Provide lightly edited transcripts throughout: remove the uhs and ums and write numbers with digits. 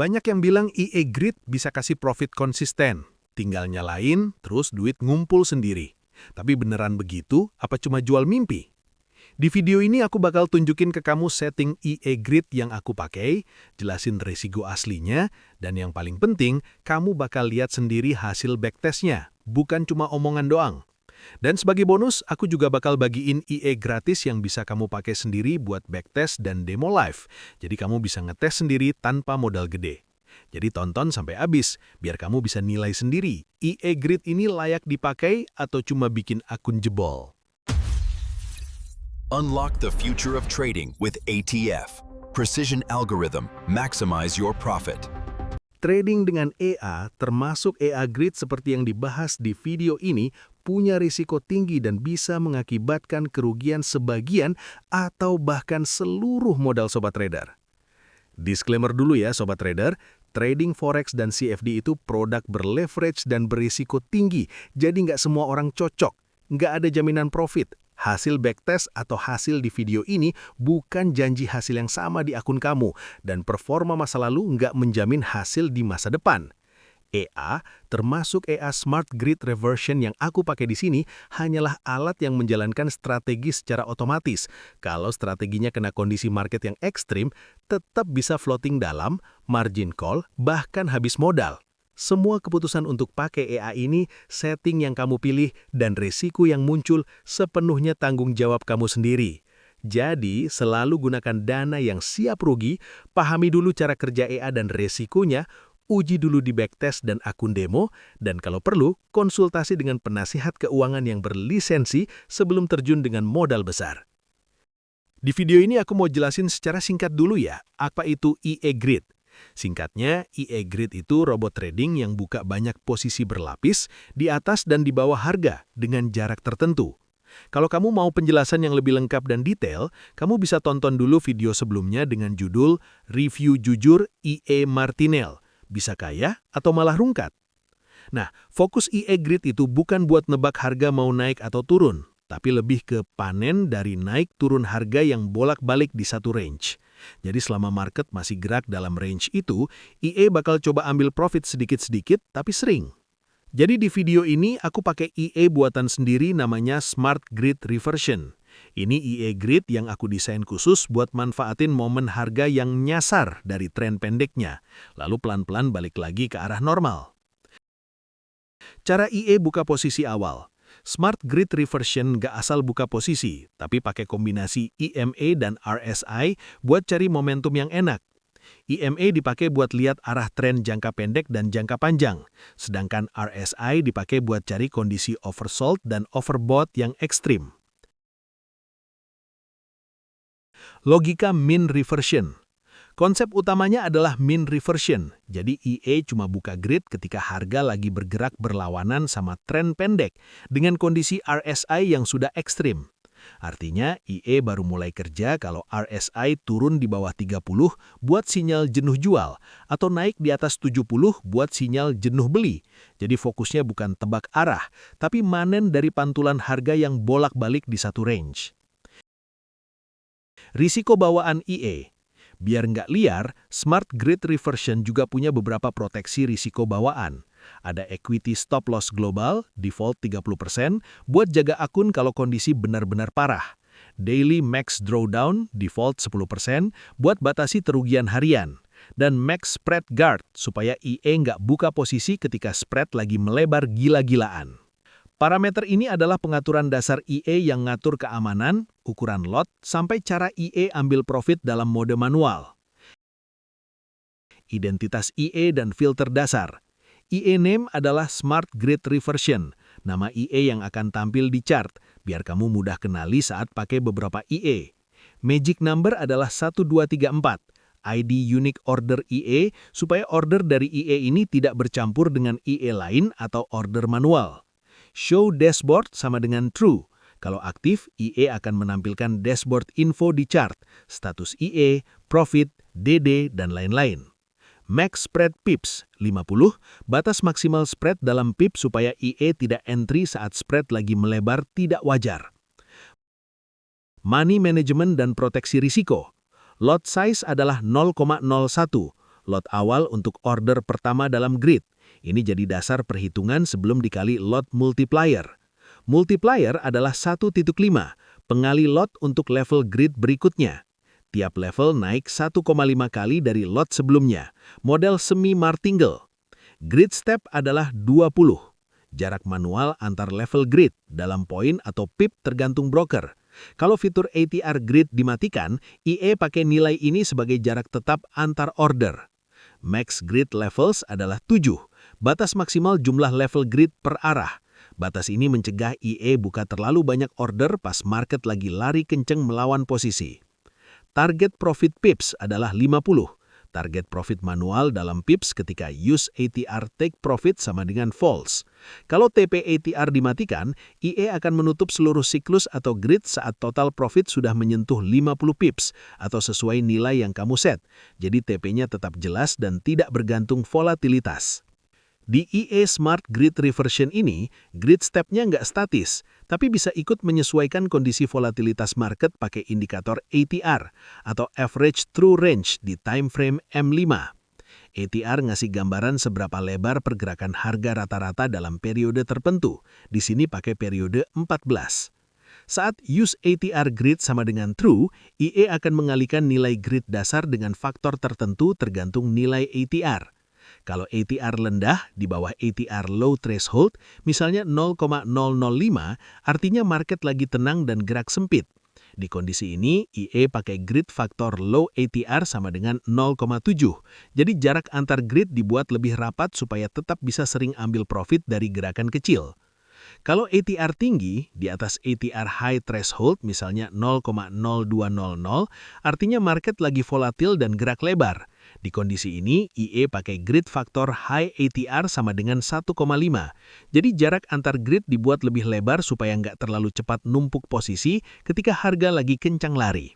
Banyak yang bilang EA Grid bisa kasih profit konsisten. Tinggal nyalain, terus duit ngumpul sendiri. Tapi beneran begitu, apa cuma jual mimpi? Di video ini aku bakal tunjukin ke kamu setting EA Grid yang aku pakai, jelasin resiko aslinya, dan yang paling penting, kamu bakal lihat sendiri hasil backtestnya, bukan cuma omongan doang. Dan sebagai bonus, aku juga bakal bagiin EA gratis yang bisa kamu pakai sendiri buat backtest dan demo live. Jadi kamu bisa ngetes sendiri tanpa modal gede. Jadi tonton sampai habis, biar kamu bisa nilai sendiri, EA Grid ini layak dipakai atau cuma bikin akun jebol. Unlock the future of trading with ATF. Precision algorithm, maximize your profit. Trading dengan EA, termasuk EA Grid seperti yang dibahas di video ini, punya risiko tinggi dan bisa mengakibatkan kerugian sebagian atau bahkan seluruh modal sobat trader. Disclaimer dulu ya sobat trader, trading forex dan CFD itu produk berleverage dan berisiko tinggi, jadi nggak semua orang cocok, nggak ada jaminan profit. Hasil backtest atau hasil di video ini bukan janji hasil yang sama di akun kamu, dan performa masa lalu nggak menjamin hasil di masa depan. EA, termasuk EA Smart Grid Reversion yang aku pakai di sini, hanyalah alat yang menjalankan strategi secara otomatis. Kalau strateginya kena kondisi market yang ekstrim, tetap bisa floating dalam, margin call, bahkan habis modal. Semua keputusan untuk pakai EA ini, setting yang kamu pilih, dan risiko yang muncul sepenuhnya tanggung jawab kamu sendiri. Jadi, selalu gunakan dana yang siap rugi, pahami dulu cara kerja EA dan risikonya, uji dulu di backtest dan akun demo, dan kalau perlu, konsultasi dengan penasihat keuangan yang berlisensi sebelum terjun dengan modal besar. Di video ini aku mau jelasin secara singkat dulu ya, apa itu EA Grid. Singkatnya, EA Grid itu robot trading yang buka banyak posisi berlapis di atas dan di bawah harga dengan jarak tertentu. Kalau kamu mau penjelasan yang lebih lengkap dan detail, kamu bisa tonton dulu video sebelumnya dengan judul Review Jujur EA Martinel. Bisa kaya atau malah rungkat? Nah, fokus EA Grid itu bukan buat nebak harga mau naik atau turun, tapi lebih ke panen dari naik turun harga yang bolak-balik di satu range. Jadi selama market masih gerak dalam range itu, EA bakal coba ambil profit sedikit-sedikit tapi sering. Jadi di video ini aku pakai EA buatan sendiri namanya Smart Grid Reversion. Ini EA Grid yang aku desain khusus buat manfaatin momen harga yang nyasar dari tren pendeknya, lalu pelan-pelan balik lagi ke arah normal. Cara EA buka posisi awal. Smart Grid Reversion nggak asal buka posisi, tapi pakai kombinasi EMA dan RSI buat cari momentum yang enak. EMA dipakai buat lihat arah tren jangka pendek dan jangka panjang, sedangkan RSI dipakai buat cari kondisi oversold dan overbought yang ekstrim. Logika mean reversion. Konsep utamanya adalah mean reversion, jadi EA cuma buka grid ketika harga lagi bergerak berlawanan sama tren pendek dengan kondisi RSI yang sudah ekstrim. Artinya EA baru mulai kerja kalau RSI turun di bawah 30 buat sinyal jenuh jual, atau naik di atas 70 buat sinyal jenuh beli. Jadi fokusnya bukan tebak arah, tapi manen dari pantulan harga yang bolak-balik di satu range. Risiko bawaan EA. Biar nggak liar, Smart Grid Reversion juga punya beberapa proteksi risiko bawaan. Ada equity stop loss global, default 30%, buat jaga akun kalau kondisi benar-benar parah. Daily max drawdown, default 10%, buat batasi kerugian harian. Dan max spread guard, supaya EA nggak buka posisi ketika spread lagi melebar gila-gilaan. Parameter ini adalah pengaturan dasar EA yang ngatur keamanan, ukuran lot, sampai cara EA ambil profit dalam mode manual. Identitas EA dan filter dasar. EA name adalah Smart Grid Reversion, nama EA yang akan tampil di chart, biar kamu mudah kenali saat pakai beberapa EA. Magic number adalah 1234, ID Unique Order EA, supaya order dari EA ini tidak bercampur dengan EA lain atau order manual. Show dashboard sama dengan true. Kalau aktif, EA akan menampilkan dashboard info di chart, status EA, profit, DD, dan lain-lain. Max spread pips, 50, batas maksimal spread dalam pips supaya EA tidak entry saat spread lagi melebar tidak wajar. Money management dan proteksi risiko. Lot size adalah 0,01. lot awal untuk order pertama dalam grid. Ini jadi dasar perhitungan sebelum dikali lot multiplier. Multiplier adalah 1.5, pengali lot untuk level grid berikutnya. Tiap level naik 1,5 kali dari lot sebelumnya, model semi-martingale. Grid step adalah 20, jarak manual antar level grid dalam poin atau pip tergantung broker. Kalau fitur ATR grid dimatikan, IE pakai nilai ini sebagai jarak tetap antar order. Max grid levels adalah 7, batas maksimal jumlah level grid per arah. Batas ini mencegah IE buka terlalu banyak order pas market lagi lari kenceng melawan posisi. Target profit pips adalah 50. Target profit manual dalam pips ketika use ATR take profit sama dengan false. Kalau TP ATR dimatikan, IE akan menutup seluruh siklus atau grid saat total profit sudah menyentuh 50 pips atau sesuai nilai yang kamu set. Jadi TP-nya tetap jelas dan tidak bergantung volatilitas. Di IE Smart Grid Reversion ini, grid step-nya nggak statis, tapi bisa ikut menyesuaikan kondisi volatilitas market pakai indikator ATR atau Average True Range di time frame M5. ATR ngasih gambaran seberapa lebar pergerakan harga rata-rata dalam periode tertentu, di sini pakai periode 14. Saat use ATR grid sama dengan true, IE akan mengalihkan nilai grid dasar dengan faktor tertentu tergantung nilai ATR. Kalau ATR rendah di bawah ATR low threshold, misalnya 0,005, artinya market lagi tenang dan gerak sempit. Di kondisi ini, IE pakai grid faktor low ATR sama dengan 0,7. Jadi jarak antar grid dibuat lebih rapat supaya tetap bisa sering ambil profit dari gerakan kecil. Kalau ATR tinggi, di atas ATR high threshold, misalnya 0,0200, artinya market lagi volatil dan gerak lebar. Di kondisi ini, IE pakai grid faktor high ATR sama dengan 1,5. Jadi jarak antar grid dibuat lebih lebar supaya nggak terlalu cepat numpuk posisi ketika harga lagi kencang lari.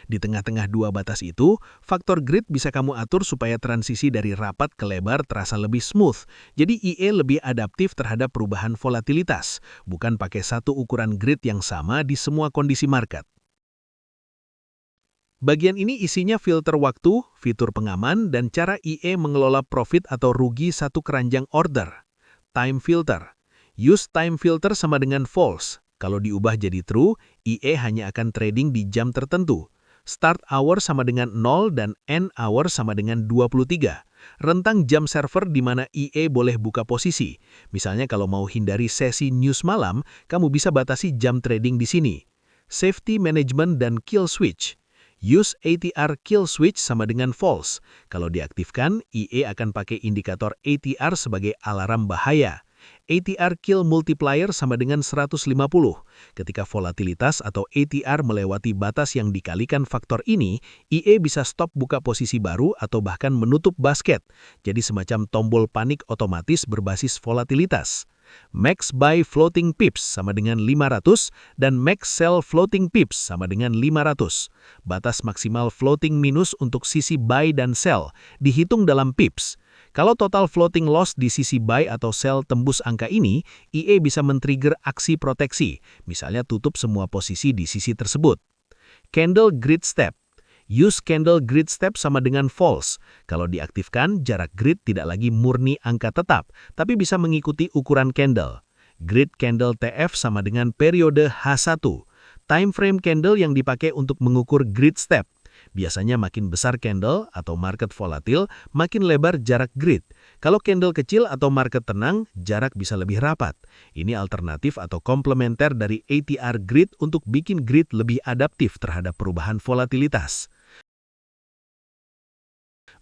Di tengah-tengah dua batas itu, faktor grid bisa kamu atur supaya transisi dari rapat ke lebar terasa lebih smooth. Jadi IE lebih adaptif terhadap perubahan volatilitas, bukan pakai satu ukuran grid yang sama di semua kondisi market. Bagian ini isinya filter waktu, fitur pengaman, dan cara IE mengelola profit atau rugi satu keranjang order. Time filter. Use time filter sama dengan false. Kalau diubah jadi true, IE hanya akan trading di jam tertentu. Start hour sama dengan 0 dan end hour sama dengan 23. Rentang jam server di mana IE boleh buka posisi. Misalnya kalau mau hindari sesi news malam, kamu bisa batasi jam trading di sini. Safety management dan kill switch. Use ATR kill switch sama dengan false. Kalau diaktifkan, IE akan pakai indikator ATR sebagai alarm bahaya. ATR kill multiplier sama dengan 150. Ketika volatilitas atau ATR melewati batas yang dikalikan faktor ini, IE bisa stop buka posisi baru atau bahkan menutup basket. Jadi semacam tombol panik otomatis berbasis volatilitas. Max buy floating pips sama dengan 500 dan max sell floating pips sama dengan 500. Batas maksimal floating minus untuk sisi buy dan sell dihitung dalam pips. Kalau total floating loss di sisi buy atau sell tembus angka ini, IE bisa men-trigger aksi proteksi, misalnya tutup semua posisi di sisi tersebut. Candle grid step. Use candle grid step sama dengan false. Kalau diaktifkan, jarak grid tidak lagi murni angka tetap, tapi bisa mengikuti ukuran candle. Grid candle TF sama dengan periode H1. Time frame candle yang dipakai untuk mengukur grid step. Biasanya makin besar candle atau market volatil, makin lebar jarak grid. Kalau candle kecil atau market tenang, jarak bisa lebih rapat. Ini alternatif atau komplementer dari ATR grid untuk bikin grid lebih adaptif terhadap perubahan volatilitas.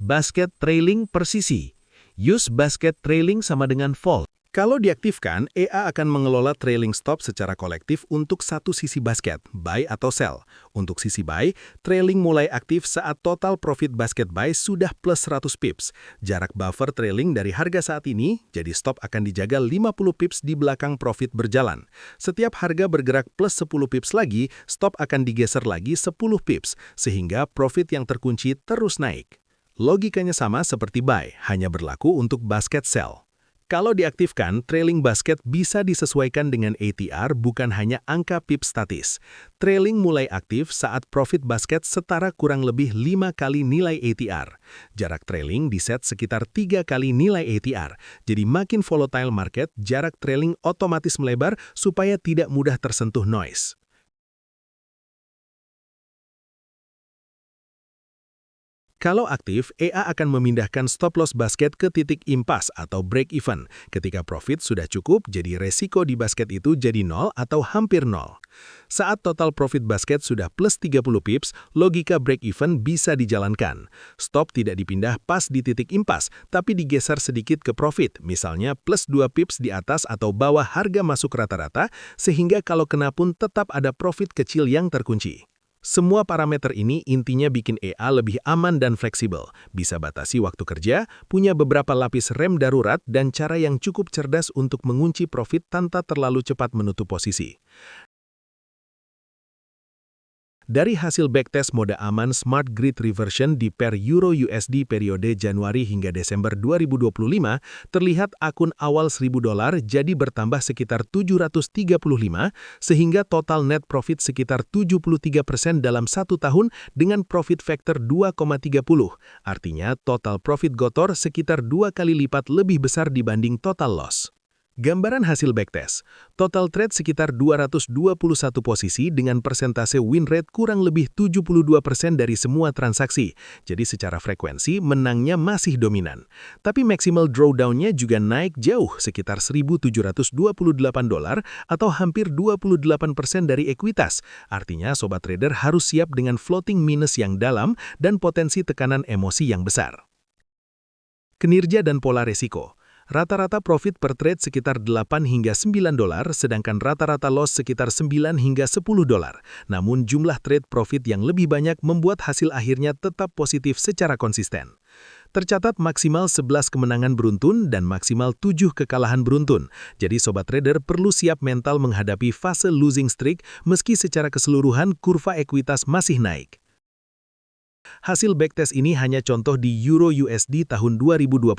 Basket trailing persisi. Use basket trailing sama dengan false. Kalau diaktifkan, EA akan mengelola trailing stop secara kolektif untuk satu sisi basket, buy atau sell. Untuk sisi buy, trailing mulai aktif saat total profit basket buy sudah plus 100 pips. Jarak buffer trailing dari harga saat ini, jadi stop akan dijaga 50 pips di belakang profit berjalan. Setiap harga bergerak plus 10 pips lagi, stop akan digeser lagi 10 pips, sehingga profit yang terkunci terus naik. Logikanya sama seperti buy, hanya berlaku untuk basket sell. Kalau diaktifkan, trailing basket bisa disesuaikan dengan ATR bukan hanya angka pip statis. Trailing mulai aktif saat profit basket setara kurang lebih 5 kali nilai ATR. Jarak trailing diset sekitar 3 kali nilai ATR. Jadi makin volatile market, jarak trailing otomatis melebar supaya tidak mudah tersentuh noise. Kalau aktif, EA akan memindahkan stop loss basket ke titik impas atau break even. Ketika profit sudah cukup, jadi resiko di basket itu jadi 0 atau hampir 0. Saat total profit basket sudah plus 30 pips, logika break even bisa dijalankan. Stop tidak dipindah pas di titik impas, tapi digeser sedikit ke profit, misalnya plus 2 pips di atas atau bawah harga masuk rata-rata, sehingga kalau kena pun tetap ada profit kecil yang terkunci. Semua parameter ini intinya bikin EA lebih aman dan fleksibel, bisa batasi waktu kerja, punya beberapa lapis rem darurat, dan cara yang cukup cerdas untuk mengunci profit tanpa terlalu cepat menutup posisi. Dari hasil backtest mode aman Smart Grid Reversion di pair Euro-USD periode Januari hingga Desember 2025, terlihat akun awal $1.000 jadi bertambah sekitar 735, sehingga total net profit sekitar 73% dalam 1 tahun dengan profit factor 2,30. Artinya total profit Gotor sekitar 2 kali lipat lebih besar dibanding total loss. Gambaran hasil backtest, total trade sekitar 221 posisi dengan persentase win rate kurang lebih 72% dari semua transaksi, jadi secara frekuensi menangnya masih dominan. Tapi maximal drawdown-nya juga naik jauh sekitar $1.728 atau hampir 28% dari ekuitas. Artinya sobat trader harus siap dengan floating minus yang dalam dan potensi tekanan emosi yang besar. Kinerja dan pola resiko. Rata-rata profit per trade sekitar $8 hingga $9, sedangkan rata-rata loss sekitar $9 hingga $10. Namun jumlah trade profit yang lebih banyak membuat hasil akhirnya tetap positif secara konsisten. Tercatat maksimal 11 kemenangan beruntun dan maksimal 7 kekalahan beruntun. Jadi sobat trader perlu siap mental menghadapi fase losing streak meski secara keseluruhan kurva ekuitas masih naik. Hasil backtest ini hanya contoh di Euro-USD tahun 2025,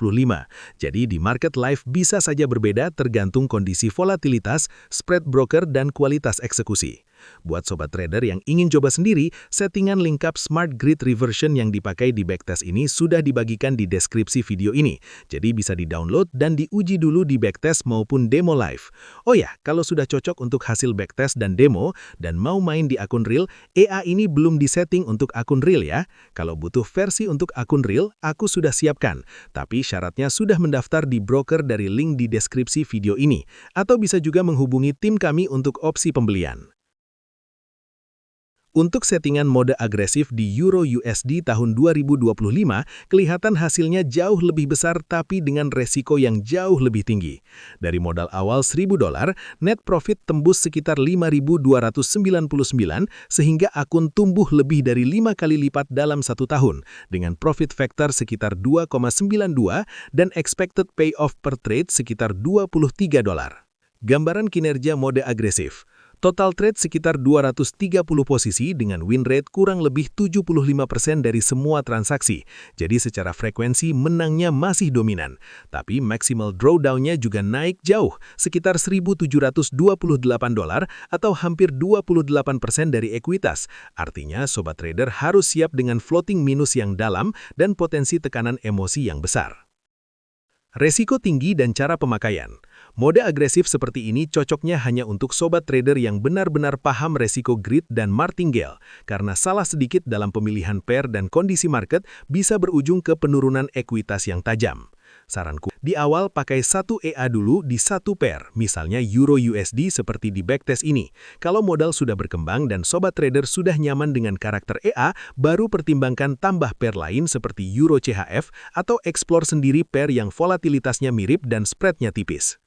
jadi di market live bisa saja berbeda tergantung kondisi volatilitas, spread broker, dan kualitas eksekusi. Buat sobat trader yang ingin coba sendiri, settingan lengkap Smart Grid Reversion yang dipakai di backtest ini sudah dibagikan di deskripsi video ini, jadi bisa di-download dan diuji dulu di backtest maupun demo live. Oh ya, kalau sudah cocok untuk hasil backtest dan demo, dan mau main di akun real, EA ini belum disetting untuk akun real ya. Kalau butuh versi untuk akun real, aku sudah siapkan, tapi syaratnya sudah mendaftar di broker dari link di deskripsi video ini, atau bisa juga menghubungi tim kami untuk opsi pembelian. Untuk settingan mode agresif di Euro-USD tahun 2025, kelihatan hasilnya jauh lebih besar tapi dengan resiko yang jauh lebih tinggi. Dari modal awal $1.000, net profit tembus sekitar 5.299 sehingga akun tumbuh lebih dari 5 kali lipat dalam 1 tahun, dengan profit factor sekitar 2,92 dan expected payoff per trade sekitar $23. Gambaran kinerja mode agresif. Total trade sekitar 230 posisi dengan win rate kurang lebih 75% dari semua transaksi. Jadi secara frekuensi menangnya masih dominan. Tapi maximal drawdown-nya juga naik jauh, sekitar $1.728 atau hampir 28% dari ekuitas. Artinya sobat trader harus siap dengan floating minus yang dalam dan potensi tekanan emosi yang besar. Resiko tinggi dan cara pemakaian. Mode agresif seperti ini cocoknya hanya untuk sobat trader yang benar-benar paham resiko grid dan martingale, karena salah sedikit dalam pemilihan pair dan kondisi market bisa berujung ke penurunan ekuitas yang tajam. Saranku, di awal pakai 1 EA dulu di 1 pair, misalnya Euro-USD seperti di backtest ini. Kalau modal sudah berkembang dan sobat trader sudah nyaman dengan karakter EA, baru pertimbangkan tambah pair lain seperti Euro-CHF atau explore sendiri pair yang volatilitasnya mirip dan spreadnya tipis.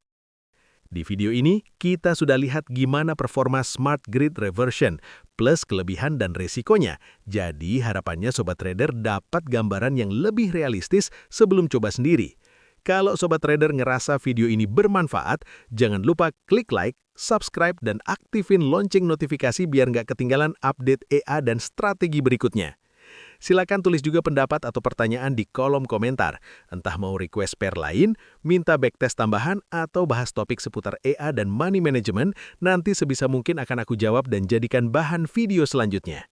Di video ini, kita sudah lihat gimana performa Smart Grid Reversion, plus kelebihan dan resikonya. Jadi harapannya sobat trader dapat gambaran yang lebih realistis sebelum coba sendiri. Kalau sobat trader ngerasa video ini bermanfaat, jangan lupa klik like, subscribe, dan aktifin lonceng notifikasi biar nggak ketinggalan update EA dan strategi berikutnya. Silakan tulis juga pendapat atau pertanyaan di kolom komentar. Entah mau request pair lain, minta backtest tambahan, atau bahas topik seputar EA dan money management, nanti sebisa mungkin akan aku jawab dan jadikan bahan video selanjutnya.